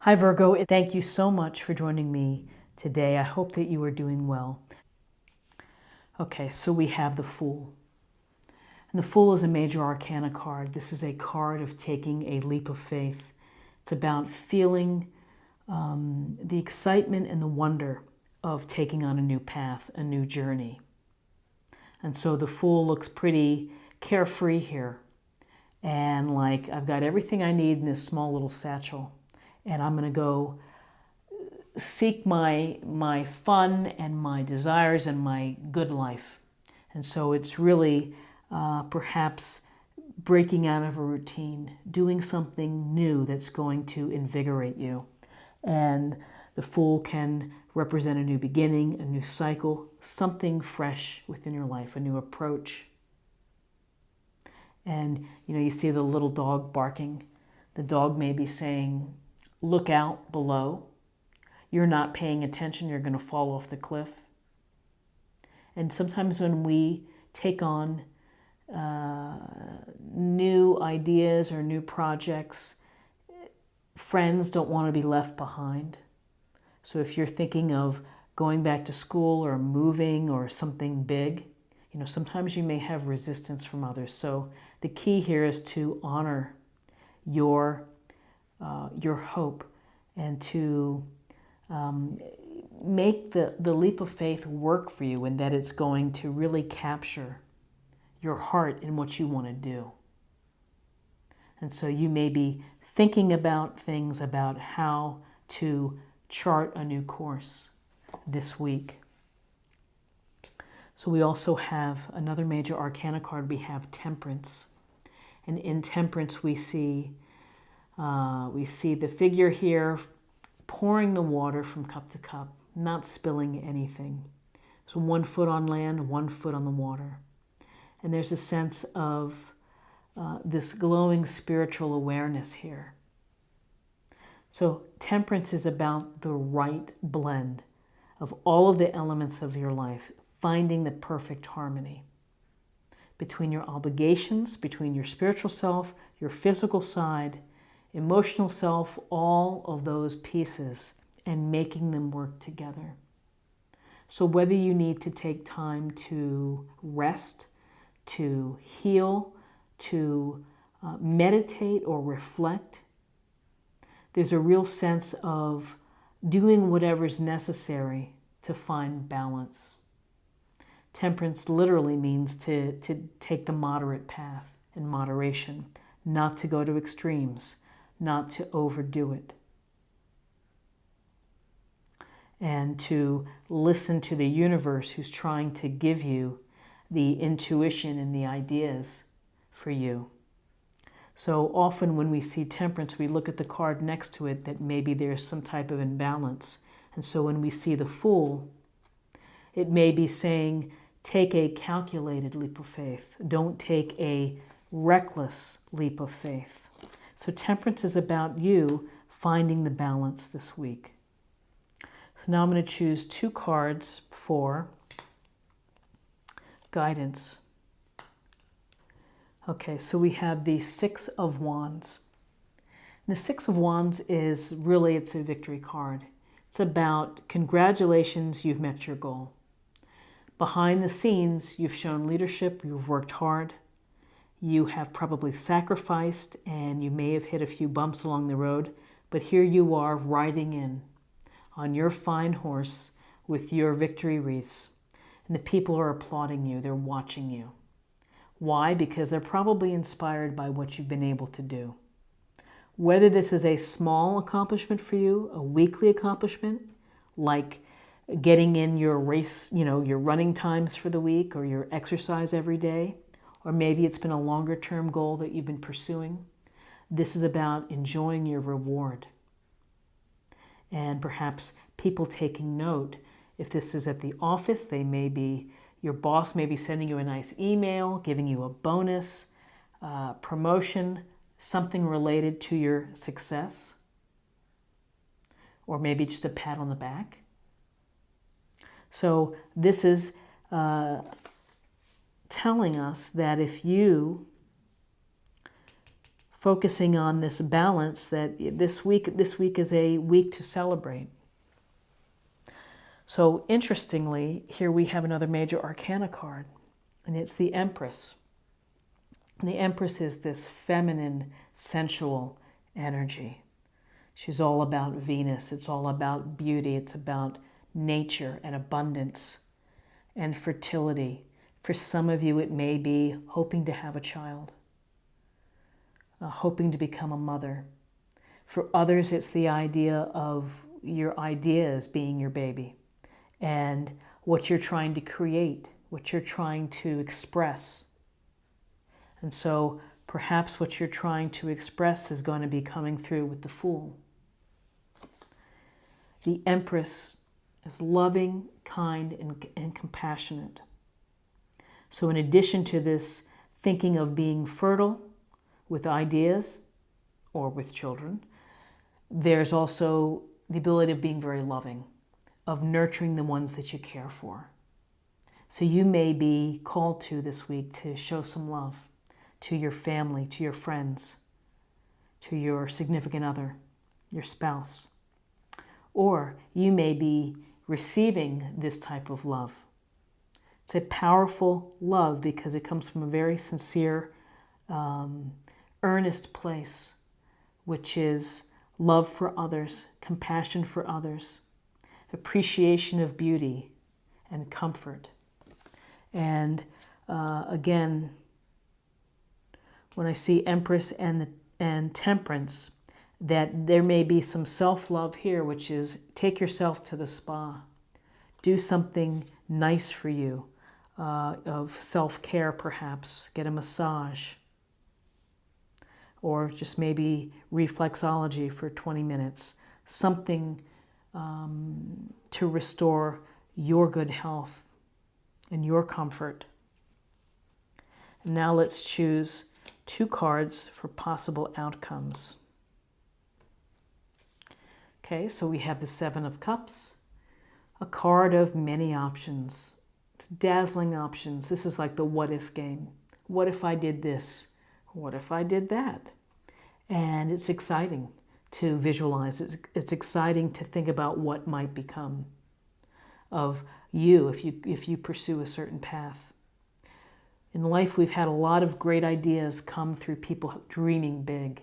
Hi Virgo, thank you so much for joining me today. I hope that you are doing well. Okay, so we have the Fool. And the Fool is a major arcana card. This is a card of taking a leap of faith. It's about feeling the excitement and the wonder of taking on a new path, a new journey. And so the Fool looks pretty carefree here. And like, I've got everything I need in this small little satchel. And I'm going to go seek my fun and my desires and my good life. And so it's really perhaps breaking out of a routine, doing something new that's going to invigorate you. And the Fool can represent a new beginning, a new cycle, something fresh within your life, a new approach. And you see the little dog barking. The dog may be saying, look out below. You're not paying attention, you're going to fall off the cliff. And sometimes when we take on new ideas or new projects, friends don't want to be left behind. So if you're thinking of going back to school or moving or something big, sometimes you may have resistance from others. So the key here is to honor your hope and to make the leap of faith work for you, and that it's going to really capture your heart in what you want to do. And so you may be thinking about things about how to chart a new course this week. So we also have another major arcana card. We have Temperance. And in Temperance we see the figure here pouring the water from cup to cup, not spilling anything. So 1 foot on land, 1 foot on the water. And there's a sense of this glowing spiritual awareness here. So Temperance is about the right blend of all of the elements of your life, finding the perfect harmony between your obligations, between your spiritual self, your physical side, emotional self, all of those pieces, and making them work together. So whether you need to take time to rest, to heal, to meditate or reflect, there's a real sense of doing whatever's necessary to find balance. Temperance literally means to take the moderate path in moderation, not to go to extremes, not to overdo it, and to listen to the universe who's trying to give you the intuition and the ideas for you. So often when we see Temperance, we look at the card next to it that maybe there's some type of imbalance. And so when we see the Fool, it may be saying, take a calculated leap of faith. Don't take a reckless leap of faith. So Temperance is about you finding the balance this week. So now I'm going to choose 2 cards for guidance. Okay, so we have the 6 of Wands. And the 6 of Wands is really, it's a victory card. It's about congratulations, you've met your goal. Behind the scenes, you've shown leadership, you've worked hard, you have probably sacrificed, and you may have hit a few bumps along the road, but here you are riding in on your fine horse with your victory wreaths. And the people are applauding you, they're watching you. Why? Because they're probably inspired by what you've been able to do. Whether this is a small accomplishment for you, a weekly accomplishment, like getting in your race, your running times for the week or your exercise every day, or maybe it's been a longer term goal that you've been pursuing. This is about enjoying your reward. And perhaps people taking note. If this is at the office, your boss may be sending you a nice email, giving you a bonus, promotion, something related to your success, or maybe just a pat on the back. So this is telling us that if you focusing on this balance that this week is a week to celebrate. So interestingly, here we have another major arcana card, and it's the Empress. And the Empress is this feminine, sensual energy. She's all about Venus. It's all about beauty. It's about nature and abundance and fertility. For some of you, it may be hoping to have a child, hoping to become a mother. For others, it's the idea of your ideas being your baby and what you're trying to create, what you're trying to express. And so perhaps what you're trying to express is going to be coming through with the Fool. The Empress is loving, kind, and compassionate. So in addition to this thinking of being fertile with ideas or with children, there's also the ability of being very loving, of nurturing the ones that you care for. So you may be called to this week to show some love to your family, to your friends, to your significant other, your spouse. Or you may be receiving this type of love. It's a powerful love because it comes from a very sincere, earnest place, which is love for others, compassion for others, appreciation of beauty and comfort. And again, when I see Empress and Temperance, that there may be some self-love here, which is take yourself to the spa. Do something nice for you, of self-care perhaps. Get a massage. Or just maybe reflexology for 20 minutes. Something to restore your good health and your comfort. And now let's choose 2 cards for possible outcomes. Okay, so we have the 7 of Cups, a card of many options, dazzling options. This is like the what if game. What if I did this? What if I did that? And it's exciting to visualize. It's exciting to think about what might become of you if you pursue a certain path. In life, we've had a lot of great ideas come through people dreaming big,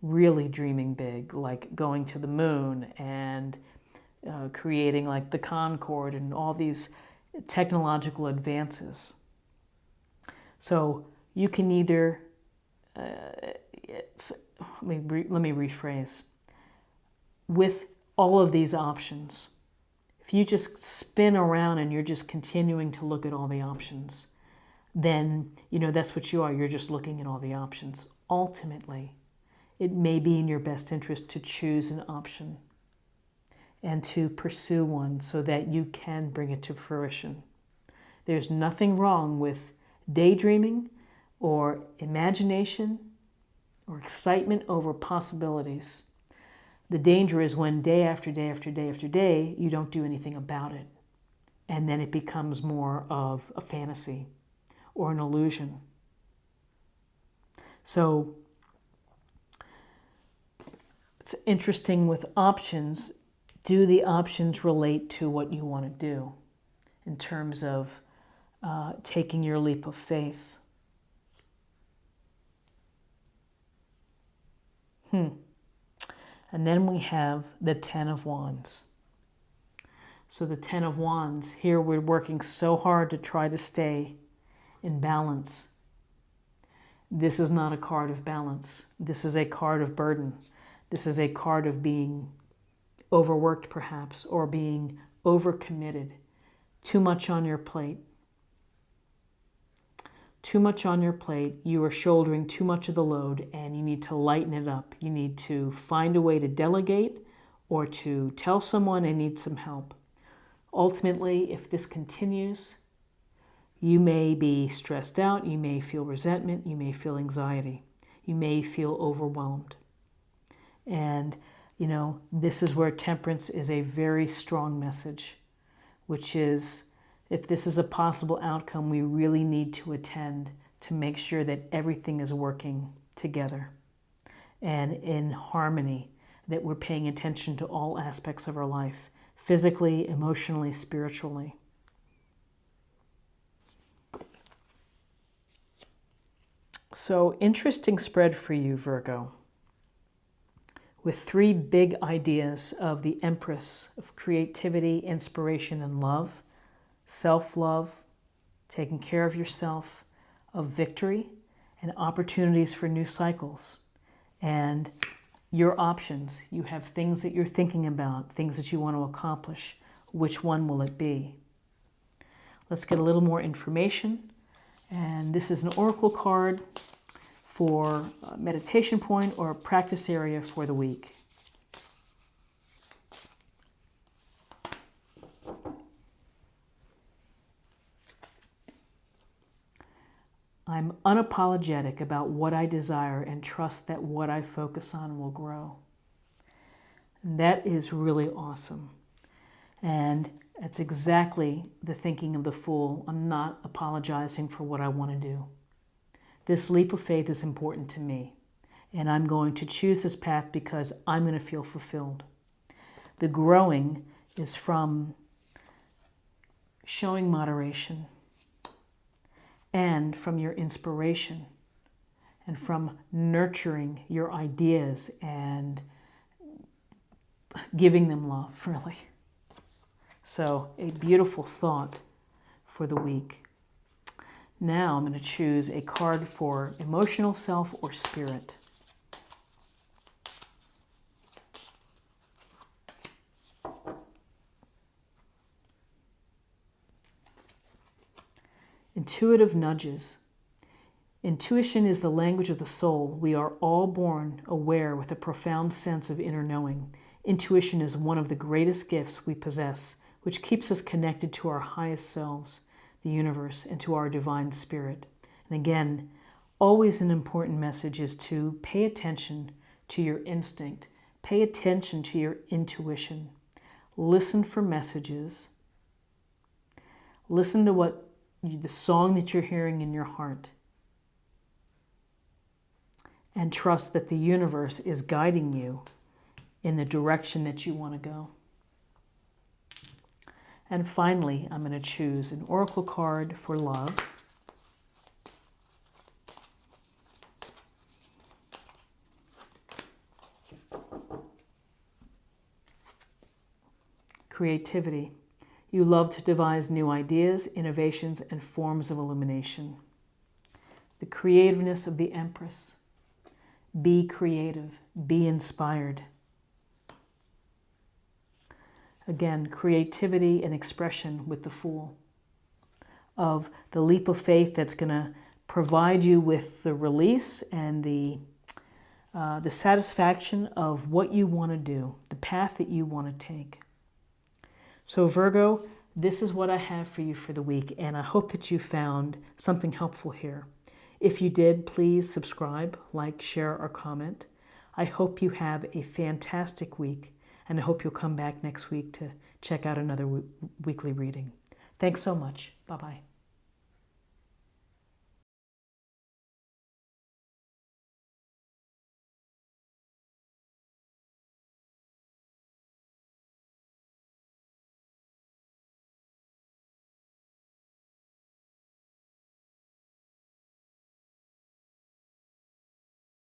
really dreaming big, like going to the moon and creating like the Concorde and all these technological advances. So you can either, let me rephrase, with all of these options, if you just spin around and you're just continuing to look at all the options, then, that's what you are. You're just looking at all the options. Ultimately, it may be in your best interest to choose an option and to pursue one so that you can bring it to fruition. There's nothing wrong with daydreaming or imagination or excitement over possibilities. The danger is when day after day after day after day, you don't do anything about it. And then it becomes more of a fantasy or an illusion. So it's interesting with options. Do the options relate to what you want to do in terms of taking your leap of faith? And then we have the 10 of Wands. So the 10 of Wands, here we're working so hard to try to stay in balance. This is not a card of balance. This is a card of burden. This is a card of being overworked perhaps, or being overcommitted. Too much on your plate. Too much on your plate. You are shouldering too much of the load and you need to lighten it up. You need to find a way to delegate or to tell someone I need some help. Ultimately, if this continues, you may be stressed out, you may feel resentment, you may feel anxiety, you may feel overwhelmed. And, this is where temperance is a very strong message, which is if this is a possible outcome, we really need to attend to make sure that everything is working together and in harmony, that we're paying attention to all aspects of our life, physically, emotionally, spiritually. So, interesting spread for you, Virgo, with 3 big ideas of the Empress of creativity, inspiration, and love, self-love, taking care of yourself, of victory, and opportunities for new cycles. And your options. You have things that you're thinking about, things that you want to accomplish. Which one will it be? Let's get a little more information. And this is an oracle card for a meditation point or a practice area for the week. I'm unapologetic about what I desire and trust that what I focus on will grow. And that is really awesome. And that's exactly the thinking of the Fool. I'm not apologizing for what I want to do. This leap of faith is important to me. And I'm going to choose this path because I'm going to feel fulfilled. The growing is from showing moderation, and from your inspiration, and from nurturing your ideas and giving them love, really. So, a beautiful thought for the week. Now I'm going to choose a card for emotional self or spirit. Intuitive nudges. Intuition is the language of the soul. We are all born aware with a profound sense of inner knowing. Intuition is one of the greatest gifts we possess, which keeps us connected to our highest selves, the universe, and to our divine spirit. And again, always an important message is to pay attention to your instinct. Pay attention to your intuition. Listen for messages. Listen to the song that you're hearing in your heart. And trust that the universe is guiding you in the direction that you want to go. And finally, I'm going to choose an oracle card for love. Creativity. You love to devise new ideas, innovations, and forms of illumination. The creativeness of the Empress. Be creative. Be inspired. Again, creativity and expression with the Fool. Of the leap of faith that's going to provide you with the release and the satisfaction of what you want to do, the path that you want to take. So Virgo, this is what I have for you for the week, and I hope that you found something helpful here. If you did, please subscribe, like, share, or comment. I hope you have a fantastic week, and I hope you'll come back next week to check out another weekly reading. Thanks so much. Bye-bye.